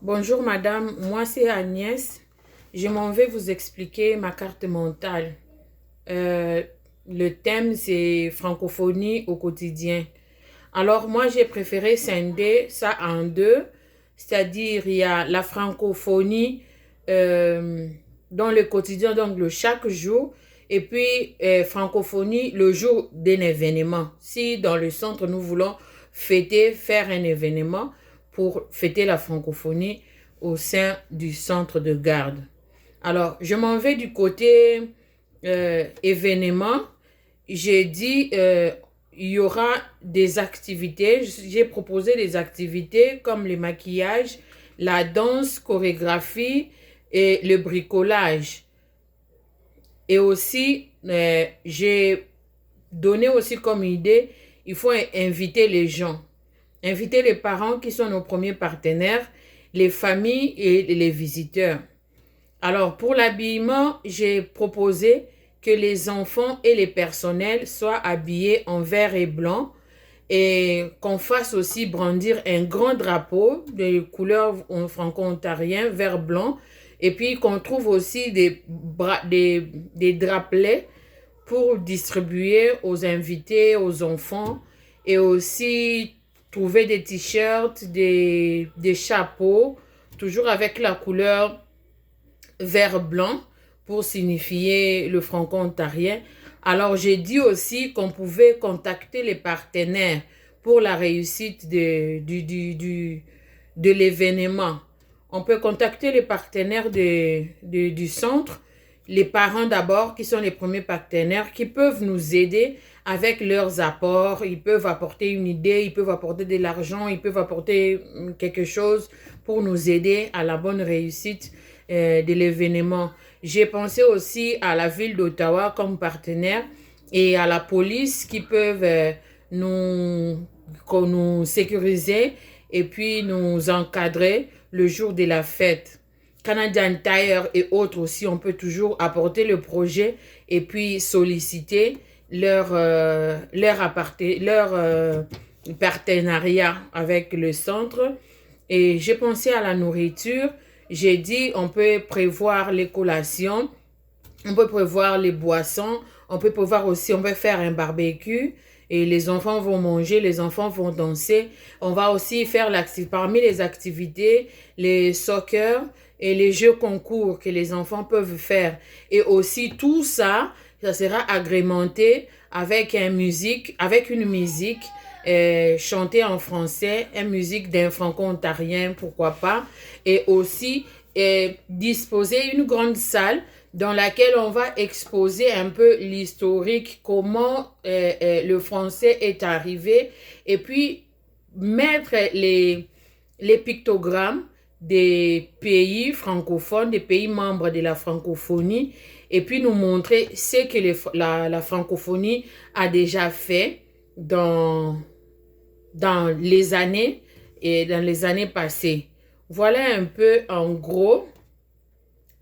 Bonjour madame, moi c'est Agnès. Je m'en vais vous expliquer ma carte mentale. Euh, le thème c'est francophonie au quotidien. Alors moi j'ai préféré scinder ça en deux, c'est-à-dire il y a la francophonie euh, dans le quotidien, donc le chaque jour, et puis francophonie le jour d'un événement. Si dans le centre nous voulons fêter, faire un événement pour fêter la francophonie au sein du centre de garde. Alors je m'en vais du côté événement. J'ai dit il y aura des activités. J'ai proposé des activités comme le maquillage, la danse, chorégraphie et le bricolage. Et aussi, j'ai donné aussi comme idée, il faut inviter les gens. Inviter les parents qui sont nos premiers partenaires, les familles et les visiteurs. Alors, pour l'habillement, j'ai proposé que les enfants et les personnels soient habillés en vert et blanc et qu'on fasse aussi brandir un grand drapeau de couleur franco-ontarien, vert blanc, et puis qu'on trouve aussi des drapelets pour distribuer aux invités, aux enfants, et aussi trouver des t-shirts, des chapeaux, toujours avec la couleur vert blanc pour signifier le franco-ontarien. Alors, j'ai dit aussi qu'on pouvait contacter les partenaires pour la réussite de l'événement. On peut contacter les partenaires du centre, les parents d'abord, qui sont les premiers partenaires, qui peuvent nous aider avec leurs apports. Ils peuvent apporter une idée, ils peuvent apporter de l'argent, ils peuvent apporter quelque chose pour nous aider à la bonne réussite de l'événement. J'ai pensé aussi à la ville d'Ottawa comme partenaire et à la police qui peuvent nous sécuriser et puis nous encadrer le jour de la fête. Canadian Tire et autres aussi, on peut toujours apporter le projet et puis solliciter leur partenariat avec le centre. Et j'ai pensé à la nourriture. J'ai dit on peut prévoir les collations, on peut prévoir les boissons, on peut prévoir aussi, on peut faire un barbecue et les enfants vont manger, les enfants vont danser. On va aussi faire parmi les activités, les soccer et les jeux concours que les enfants peuvent faire. Et aussi tout ça, ça sera agrémenté avec une musique chantée en français, une musique d'un franco-ontarien, pourquoi pas, et aussi disposer une grande salle dans laquelle on va exposer un peu l'historique, comment le français est arrivé, et puis mettre les pictogrammes des pays francophones, des pays membres de la francophonie, et puis nous montrer ce que la francophonie a déjà fait dans les années et dans les années passées. Voilà un peu en gros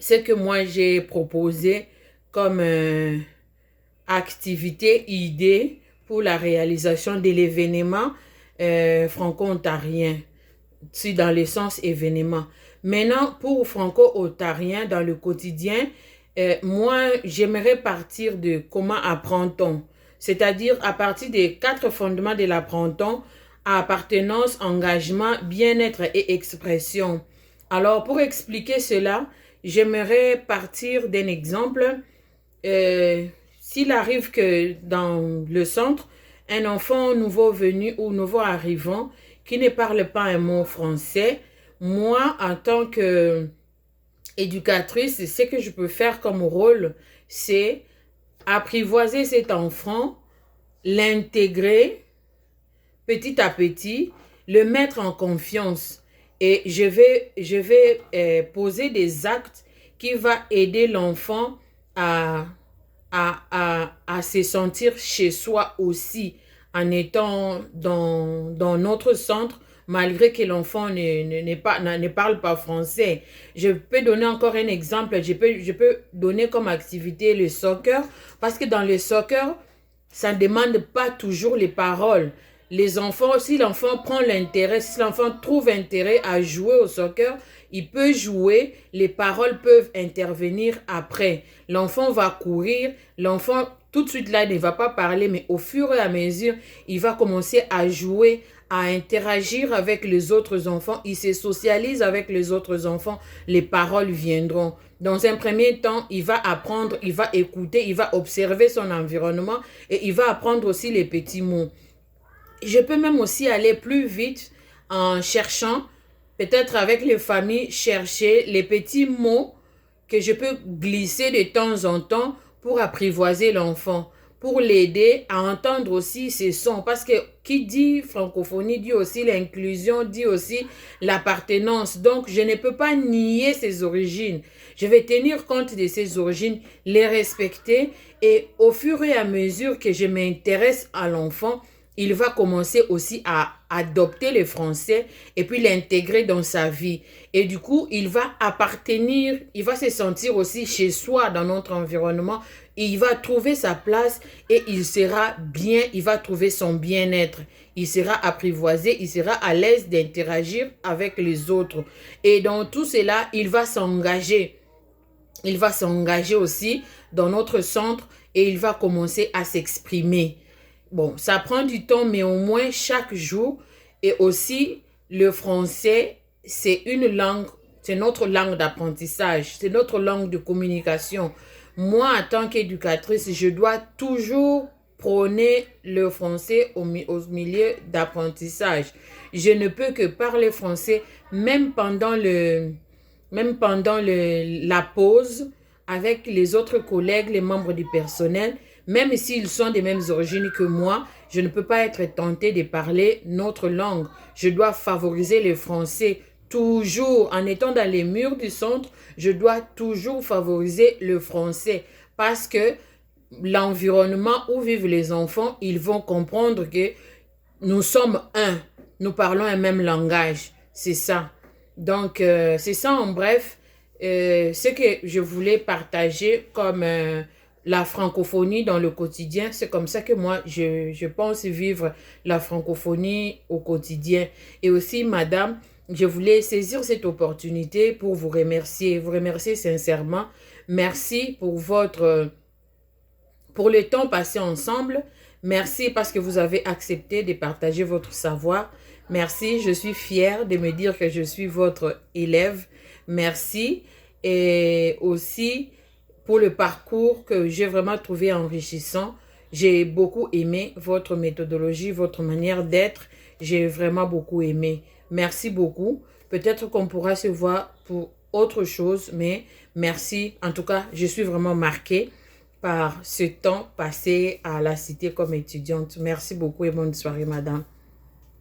ce que moi j'ai proposé comme activité, idée pour la réalisation de l'événement franco-ontarien, si dans le sens événement. Maintenant, pour franco-ontarien dans le quotidien, moi j'aimerais partir de comment apprend-on, c'est-à-dire à partir des 4 fondements de l'apprend-on: appartenance, engagement, bien-être et expression. Alors, pour expliquer cela, j'aimerais partir d'un exemple. Euh, S'il arrive que dans le centre, un enfant nouveau venu ou nouveau arrivant qui ne parle pas un mot français, moi, en tant qu'éducatrice, ce que je peux faire comme rôle, c'est apprivoiser cet enfant, l'intégrer petit à petit, le mettre en confiance. Et je vais poser des actes qui vont aider l'enfant à, à se sentir chez soi aussi, en étant dans notre centre, malgré que l'enfant ne parle pas français. Je peux donner encore un exemple. Je peux donner comme activité le soccer, parce que dans le soccer, ça ne demande pas toujours les paroles. les enfants, si l'enfant prend l'intérêt, si l'enfant trouve intérêt à jouer au soccer, il peut jouer, les paroles peuvent intervenir après. L'enfant va courir, l'enfant tout de suite là il ne va pas parler, mais au fur et à mesure, il va commencer à jouer, à interagir avec les autres enfants, il se socialise avec les autres enfants, les paroles viendront. Dans un premier temps, il va apprendre, il va écouter, il va observer son environnement et il va apprendre aussi les petits mots. Je peux même aussi aller plus vite en cherchant, peut-être avec les familles, chercher les petits mots que je peux glisser de temps en temps pour apprivoiser l'enfant, pour l'aider à entendre aussi ses sons. Parce que qui dit francophonie dit aussi l'inclusion, dit aussi l'appartenance. Donc, je ne peux pas nier ses origines. Je vais tenir compte de ses origines, les respecter et au fur et à mesure que je m'intéresse à l'enfant, il va commencer aussi à adopter le français et puis l'intégrer dans sa vie. Et du coup, il va appartenir, il va se sentir aussi chez soi dans notre environnement. Il va trouver sa place et il sera bien, il va trouver son bien-être. Il sera apprivoisé, il sera à l'aise d'interagir avec les autres. Et dans tout cela, il va s'engager. Il va s'engager aussi dans notre centre et il va commencer à s'exprimer. Bon, ça prend du temps, mais au moins chaque jour. Et aussi, le français, c'est une langue, c'est notre langue d'apprentissage, c'est notre langue de communication. Moi, en tant qu'éducatrice, je dois toujours prôner le français au milieu d'apprentissage. Je ne peux que parler français, la pause, avec les autres collègues, les membres du personnel. Même s'ils sont des mêmes origines que moi, je ne peux pas être tentée de parler notre langue. Je dois favoriser le français toujours. En étant dans les murs du centre, je dois toujours favoriser le français parce que l'environnement où vivent les enfants, ils vont comprendre que nous sommes un. Nous parlons un même langage. C'est ça. Donc, c'est ça en bref. Ce que je voulais partager comme la francophonie dans le quotidien, c'est comme ça que moi, je pense vivre la francophonie au quotidien. Et aussi, madame, je voulais saisir cette opportunité pour vous remercier sincèrement. Merci pour le temps passé ensemble. Merci parce que vous avez accepté de partager votre savoir. Merci, je suis fière de me dire que je suis votre élève. Merci. Et aussi pour le parcours que j'ai vraiment trouvé enrichissant. J'ai beaucoup aimé votre méthodologie, votre manière d'être. J'ai vraiment beaucoup aimé. Merci beaucoup. Peut-être qu'on pourra se voir pour autre chose, mais merci. En tout cas, je suis vraiment marquée par ce temps passé à la cité comme étudiante. Merci beaucoup et bonne soirée, madame.